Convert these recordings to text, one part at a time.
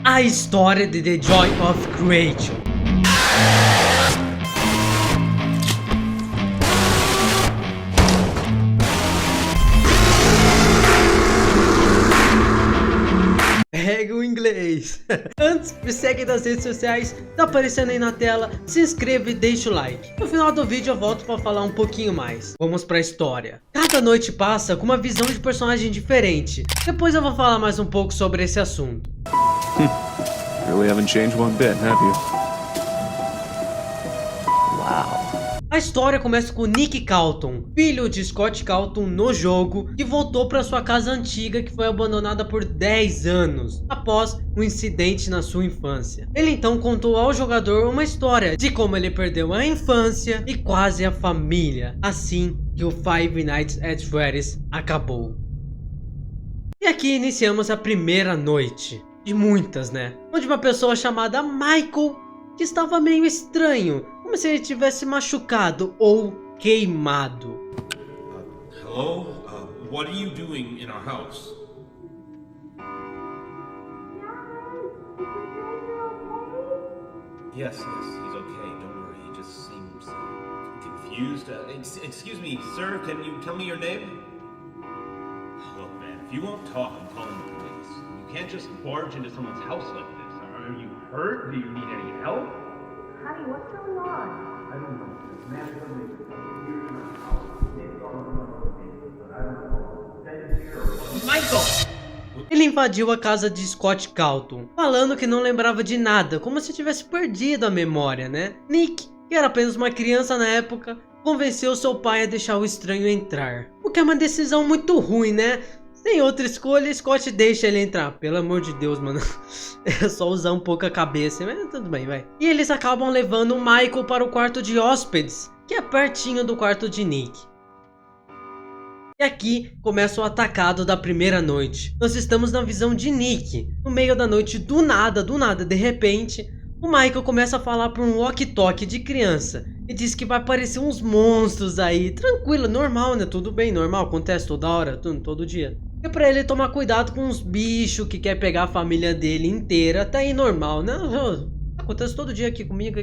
A história de The Joy of Creation. Pega o inglês. Antes, me segue nas redes sociais, tá aparecendo aí na tela, se inscreva e deixa o like. No final do vídeo eu volto pra falar um pouquinho mais. Vamos pra história. Cada noite passa com uma visão de personagem diferente. Depois eu vou falar mais um pouco sobre esse assunto. Really haven't changed one bit, have you? Wow. A história começa com Nick Calton, filho de Scott Calton no jogo, que voltou para sua casa antiga que foi abandonada por 10 anos, após um incidente na sua infância. Ele então contou ao jogador uma história de como ele perdeu a infância e quase a família, assim que o Five Nights at Freddy's acabou. E aqui iniciamos a primeira noite, de muitas, né? Onde uma pessoa chamada Michael, que estava meio estranho, como se ele tivesse machucado ou queimado. Hello? What are you doing in our house? Yes, he's okay. Don't worry. He just seems confused. Excuse me, sir. Can you tell me your name? Look, man, if you won't talk, I'm calling the police. You can't just barge into someone's house like this. Are you hurt? Do you need any help? Honey, what's going on? I don't know. This man suddenly appeared in our house. Maybe all of them, but I don't know. Dead here or Michael! Ele invadiu a casa de Scott Calton, falando que não lembrava de nada, como se tivesse perdido a memória, né? Nick, que era apenas uma criança na época, convenceu seu pai a deixar o estranho entrar. O que é uma decisão muito ruim, né? Sem outra escolha, Scott deixa ele entrar. Pelo amor de Deus, mano. É só usar um pouco a cabeça, mas tudo bem, vai. E eles acabam levando o Michael para o quarto de hóspedes, que é pertinho do quarto de Nick. E aqui começa o atacado da primeira noite. Nós estamos na visão de Nick. No meio da noite, do nada, de repente, o Michael começa a falar por um walkie-talkie de criança. E diz que vai aparecer uns monstros aí. Tranquilo, normal, né? Tudo bem, normal, acontece toda hora, todo dia. E pra ele tomar cuidado com os bichos que quer pegar a família dele inteira. Até aí normal, né? Acontece todo dia aqui comigo.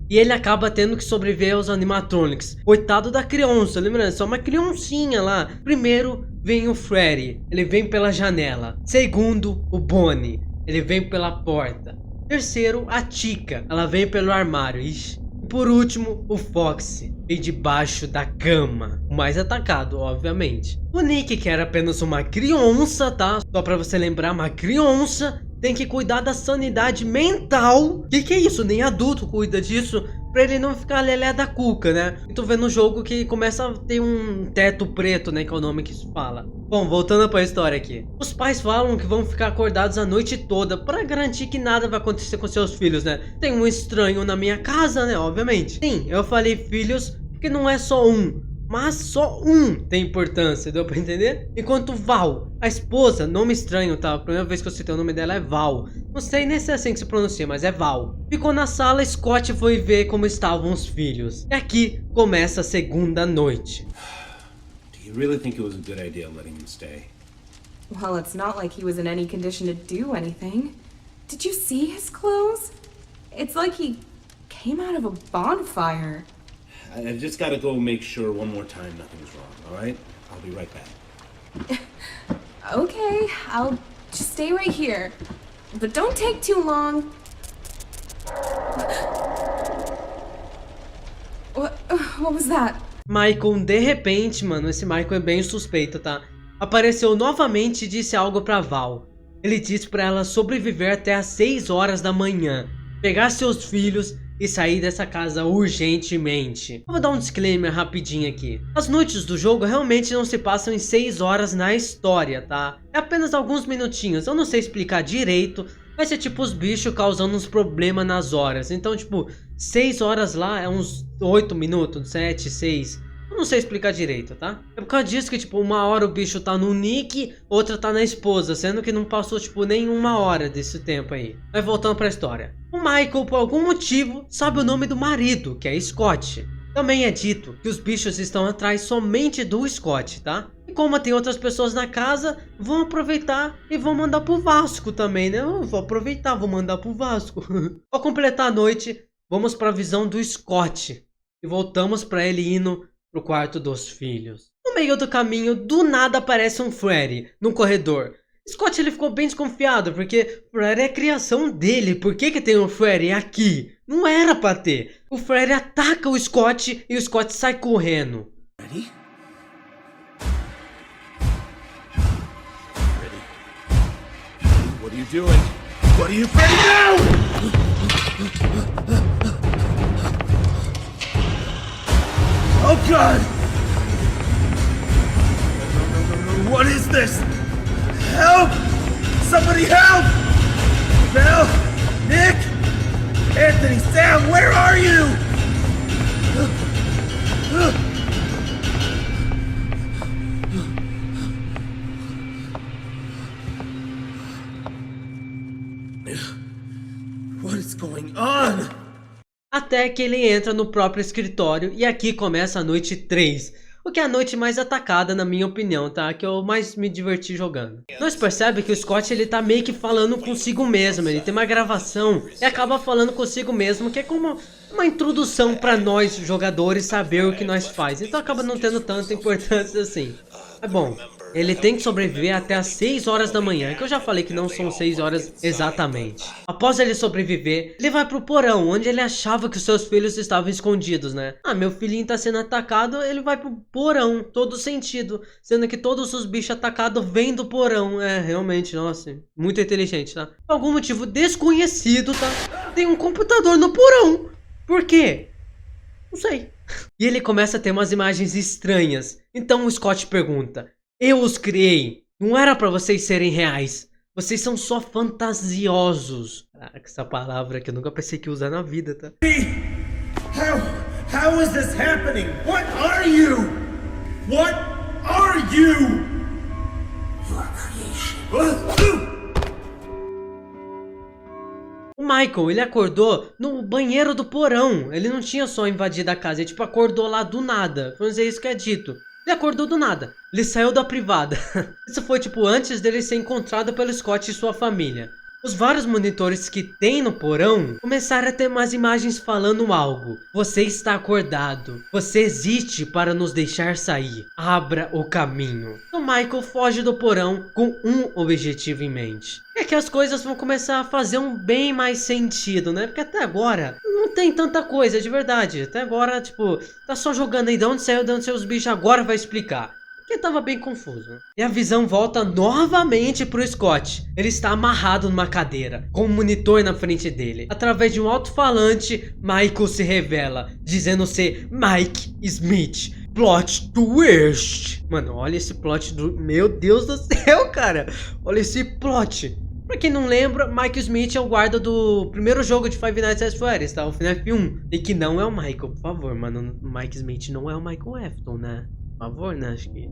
E ele acaba tendo que sobreviver aos animatronics. Coitado da criança, lembrando, só uma criancinha lá. Primeiro vem o Freddy, ele vem pela janela. Segundo, o Bonnie, ele vem pela porta. Terceiro, a Chica, ela vem pelo armário. Ixi. E por último, o Foxy, vem debaixo da cama. O mais atacado, obviamente. O Nick, que era apenas uma criança, tá? Só pra você lembrar, uma criança tem que cuidar da sanidade mental. Que é isso? Nem adulto cuida disso. Pra ele não ficar lelé da cuca, né? E tô vendo um jogo que começa a ter um teto preto, né? Que é o nome que se fala. Bom, voltando pra história aqui. Os pais falam que vão ficar acordados a noite toda pra garantir que nada vai acontecer com seus filhos, né? Tem um estranho na minha casa, né? Obviamente. Sim, eu falei filhos porque não é só um. Mas só um tem importância, deu pra entender? Enquanto Val, a esposa, nome estranho, tá? A primeira vez que eu citei o nome dela é Val. Não sei nem se é assim que se pronuncia, mas é Val. Ficou na sala, Scott foi ver como estavam os filhos. E aqui começa a segunda noite. Do you really think it was a good idea letting him stay? Well, it's not like he was in any condition to do anything. Did you see his clothes? It's like he came out of a bonfire. I've just got to go make sure one more time nothing's wrong, all right? I'll be right back. Okay, I'll just stay right here. But don't take too long. What was that? Michael, de repente, mano, esse Michael é bem suspeito, tá? Apareceu novamente e disse algo pra Val. Ele disse pra ela sobreviver até às 6 horas da manhã, pegar seus filhos e sair dessa casa urgentemente. Eu vou dar um disclaimer rapidinho aqui. As noites do jogo realmente não se passam em 6 horas na história, tá? É apenas alguns minutinhos, eu não sei explicar direito. Vai ser tipo os bichos causando uns problemas nas horas. Então tipo, 6 horas lá é uns 8 minutos, 7, 6. Eu não sei explicar direito, tá? É por causa disso que tipo, uma hora o bicho tá no Nick, outra tá na esposa, sendo que não passou tipo nem uma hora desse tempo aí. Mas voltando pra história. O Michael, por algum motivo, sabe o nome do marido, que é Scott. Também é dito que os bichos estão atrás somente do Scott, tá? E como tem outras pessoas na casa, vão aproveitar e vão mandar pro Vasco também, né? Eu vou aproveitar, vou mandar pro Vasco. Ao completar a noite, vamos para a visão do Scott e voltamos para ele indo pro quarto dos filhos. No meio do caminho, do nada aparece um Freddy no corredor. Scott ele ficou bem desconfiado, porque Freddy é a criação dele. Por que tem um Freddy aqui? Não era pra ter. O Freddy ataca o Scott e o Scott sai correndo. Ready? Ready? What are you doing? What are you afraid now? Oh God! No. What is this? Help! Somebody help! Belle? Nick? Anthony, Sam, where are you? What is going on? Até que ele entra no próprio escritório e aqui começa a noite 3. O que é a noite mais atacada, na minha opinião, tá? Que eu mais me diverti jogando. Nós percebemos que o Scott, ele tá meio que falando consigo mesmo. Ele tem uma gravação e acaba falando consigo mesmo, que é como uma introdução pra nós, jogadores, saber o que nós faz. Então acaba não tendo tanta importância assim. É bom, ele tem que sobreviver até as 6 horas da manhã, que eu já falei que não são 6 horas exatamente. Após ele sobreviver, ele vai pro porão, onde ele achava que os seus filhos estavam escondidos, né? Ah, meu filhinho tá sendo atacado, ele vai pro porão, todo sentido. Sendo que todos os bichos atacados vêm do porão. É, realmente, nossa, muito inteligente, tá? Por algum motivo desconhecido, tá? Tem um computador no porão. Por quê? Não sei. E ele começa a ter umas imagens estranhas. Então o Scott pergunta: eu os criei, não era pra vocês serem reais. Vocês são só fantasiosos. Caraca, essa palavra que eu nunca pensei que ia usar na vida, tá? How is this happening? What are you? What are you? Your creation. O Michael, ele acordou no banheiro do porão. Ele não tinha só invadido a casa, ele tipo acordou lá do nada. Vamos dizer isso que é dito. Ele acordou do nada. Ele saiu da privada. Isso foi tipo antes dele ser encontrado pelo Scott e sua família. Os vários monitores que tem no porão começaram a ter umas imagens falando algo. Você está acordado. Você existe para nos deixar sair. Abra o caminho. O Michael foge do porão com um objetivo em mente. É que as coisas vão começar a fazer um bem mais sentido, né? Porque até agora não tem tanta coisa, de verdade. Até agora, tipo, tá só jogando aí de onde saiu os bichos, agora vai explicar. Porque tava bem confuso. E a visão volta novamente pro Scott. Ele está amarrado numa cadeira, com um monitor na frente dele. Através de um alto-falante, Michael se revela, dizendo ser Mike Smith. Plot twist. Mano, olha esse plot do... Meu Deus do céu, cara. Olha esse plot. Pra quem não lembra, Mike Smith é o guarda do primeiro jogo de Five Nights at Freddy's, tá? O FNAF 1. E que não é o Michael, por favor, mano. O Mike Smith não é o Michael Afton, né? Por favor, né? Acho que...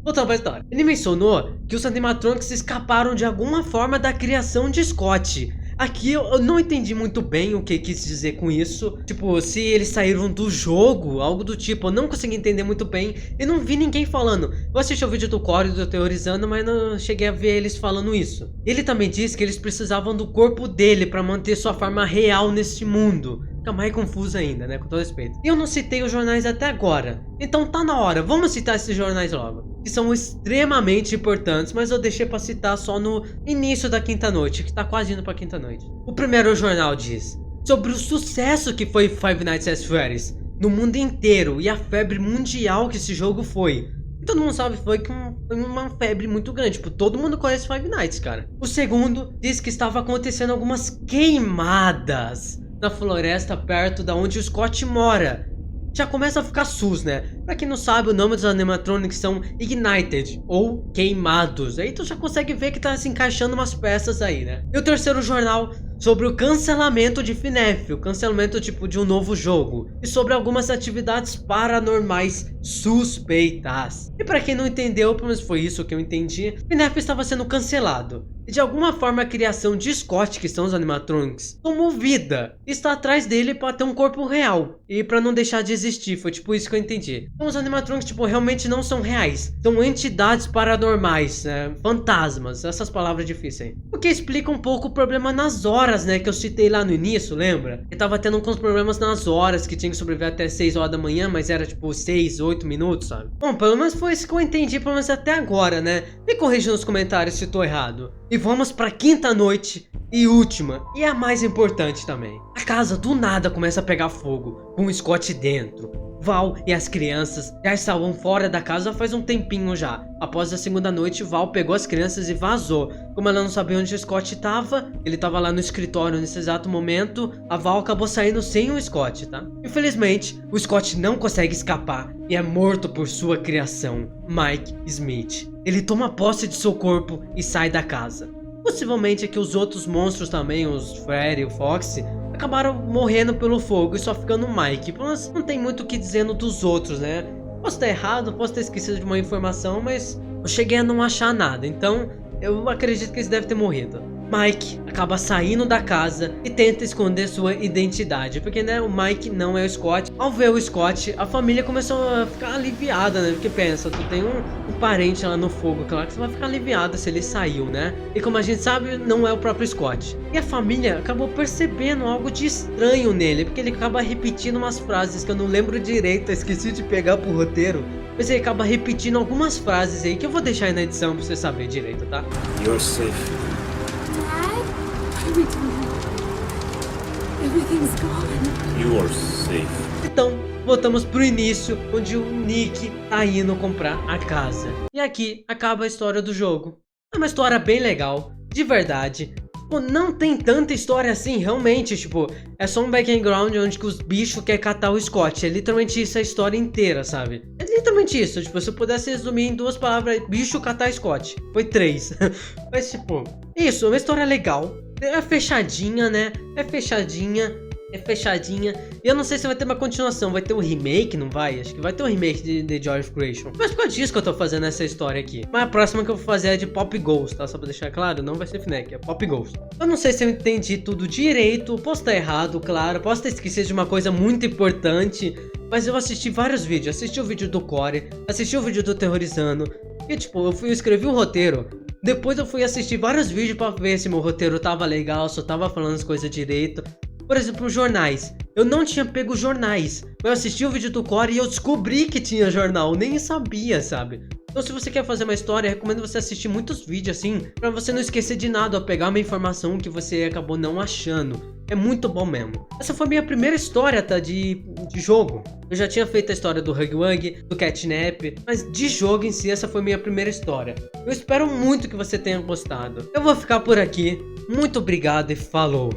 Voltando pra história. Ele mencionou que os animatronics escaparam de alguma forma da criação de Scott. Aqui eu não entendi muito bem o que quis dizer com isso. Tipo, se eles saíram do jogo, algo do tipo. Eu não consegui entender muito bem. E não vi ninguém falando. Eu assisti o vídeo do Corey do Teorizando, mas não cheguei a ver eles falando isso. Ele também disse que eles precisavam do corpo dele pra manter sua forma real nesse mundo. Fica mais confuso ainda, né? Com todo respeito. E eu não citei os jornais até agora. Então tá na hora. Vamos citar esses jornais logo. Que são extremamente importantes, mas eu deixei pra citar só no início da quinta noite, que tá quase indo pra quinta noite. O primeiro jornal diz sobre o sucesso que foi Five Nights at Freddy's no mundo inteiro e a febre mundial que esse jogo foi. E todo mundo sabe, foi uma febre muito grande. Tipo, todo mundo conhece Five Nights, cara. O segundo diz que estava acontecendo algumas queimadas na floresta perto da onde o Scott mora. Já começa a ficar sus, né? Pra quem não sabe, o nome dos animatronics são Ignited, ou Queimados. Aí tu já consegue ver que tá se encaixando umas peças aí, né? E o terceiro jornal sobre o cancelamento de FNAF, o cancelamento tipo de um novo jogo, e sobre algumas atividades paranormais suspeitas. E pra quem não entendeu, pelo menos foi isso que eu entendi, FNAF estava sendo cancelado. E de alguma forma a criação de Scott, que são os animatronics, tomou vida. Está atrás dele para ter um corpo real. E para não deixar de existir, foi tipo isso que eu entendi. Então os animatronics tipo realmente não são reais. São entidades paranormais, fantasmas, essas palavras difíceis. O que explica um pouco o problema nas horas, né, que eu citei lá no início, lembra? Que tava tendo alguns problemas nas horas, que tinha que sobreviver até 6 horas da manhã, mas era tipo 6, 8 minutos, sabe? Bom, pelo menos foi isso que eu entendi, pelo menos até agora, né? Me corrija nos comentários se tô errado. E vamos pra quinta noite e última, e a mais importante também. A casa do nada começa a pegar fogo, com o Scott dentro. Val e as crianças já estavam fora da casa faz um tempinho já. Após a segunda noite, Val pegou as crianças e vazou. Como ela não sabia onde o Scott estava, ele estava lá no escritório nesse exato momento, a Val acabou saindo sem o Scott, tá? Infelizmente, o Scott não consegue escapar e é morto por sua criação, Mike Smith. Ele toma posse de seu corpo e sai da casa. Possivelmente é que os outros monstros também, os Freddy e o Foxy, acabaram morrendo pelo fogo e só ficando o Mike. Mas não tem muito o que dizer dos outros, né? Posso estar errado, posso ter esquecido de uma informação, mas eu cheguei a não achar nada. Então eu acredito que eles devem ter morrido. Mike acaba saindo da casa e tenta esconder sua identidade, porque né, o Mike não é o Scott. Ao ver o Scott, a família começou a ficar aliviada, né? Porque pensa, tu tem um parente lá no fogo, claro que você vai ficar aliviada se ele saiu, né? E como a gente sabe, não é o próprio Scott. E a família acabou percebendo algo de estranho nele, porque ele acaba repetindo umas frases que eu não lembro direito, eu esqueci de pegar pro roteiro. Mas ele acaba repetindo algumas frases aí que eu vou deixar aí na edição pra você saber direito, tá? You're safe. Everything's gone. You are safe. Então, voltamos pro início, onde o Nick tá indo comprar a casa. E aqui acaba a história do jogo. É uma história bem legal, de verdade. Pô, não tem tanta história assim, realmente, tipo, é só um background onde que os bichos querem catar o Scott. É literalmente isso a história inteira, sabe? É literalmente isso, tipo, se eu pudesse resumir em 2 palavras, bicho catar Scott. Foi 3. Mas, tipo, isso, é uma história legal. É fechadinha, né? É fechadinha. E eu não sei se vai ter uma continuação. Vai ter um remake, não vai? Acho que vai ter um remake de Joy of Creation. Mas por causa disso que eu tô fazendo essa história aqui. Mas a próxima que eu vou fazer é de Pop Ghost, tá? Só pra deixar claro, não vai ser FNAF, é Pop Ghost. Eu não sei se eu entendi tudo direito. Posso estar errado, claro. Posso ter esquecido de uma coisa muito importante. Mas eu assisti vários vídeos. Assisti o vídeo do Core, assisti o vídeo do Terrorizando. E tipo, eu escrevi um roteiro. Depois eu fui assistir vários vídeos pra ver se meu roteiro tava legal, se eu tava falando as coisas direito. Por exemplo, jornais. Eu não tinha pego jornais. Eu assisti o vídeo do Core e eu descobri que tinha jornal. Eu nem sabia, sabe? Então se você quer fazer uma história, eu recomendo você assistir muitos vídeos assim, pra você não esquecer de nada ou pegar uma informação que você acabou não achando. É muito bom mesmo. Essa foi a minha primeira história, tá? De jogo. Eu já tinha feito a história do Huggy Wuggy, do Catnap, mas de jogo em si, essa foi a minha primeira história. Eu espero muito que você tenha gostado. Eu vou ficar por aqui. Muito obrigado e falou!